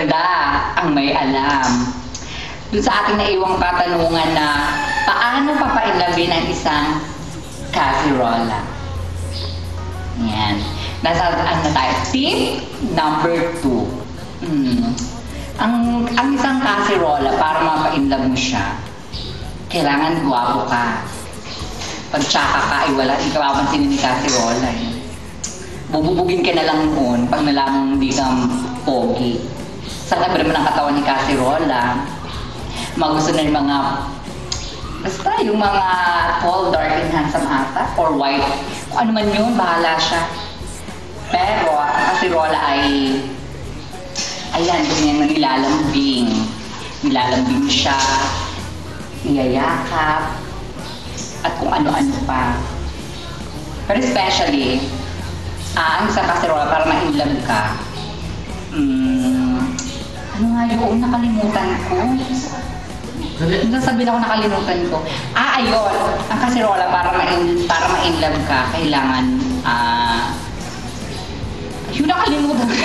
maganda ang may alam. Doon sa ating naiwang katanungan na paano papailabin ang isang casserole? Yan. Nasa ano tayo? Tip number 2. Ang isang casserole, para mapainlove mo siya, kailangan gwapo ka. Pag tsaka ka, ay wala, hindi ka mapansinin ni casserole. Bububugin ka na lang noon pag nalaman hindi ka pogi. Sa labi naman ang katawan ni casserole, magusto na yung mga, basta yung mga tall, dark, and handsome ata, or white. Kung ano man yun, bahala siya. Pero, ang casserole ay, ayan, ganyan na nilalambing. Nilalambing siya, iyayakap, at kung ano-ano pa. Pero especially, ang isang casserole para ma-inlove ka, ano nga yun? Nakalimutan ko. Sasabihin ako nakalimutan ko. Ayun. Ang casserole para ma-inlove ka, kailangan, yun nakalimutan ko.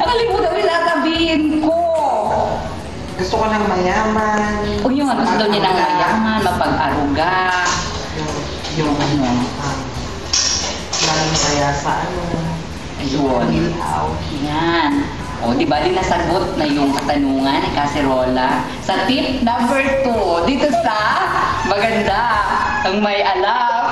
Nakalimutan ko, sasabihin ko. Gusto ko ng mayaman. O yun, gusto daw niya ng mayaman, mapag-aruga. Yung ano. Laging saya sa Ayun. Yan. O, di ba din nasagot na yung katanungan ng kaserola sa tip number 2 dito sa Maganda ang May Alam.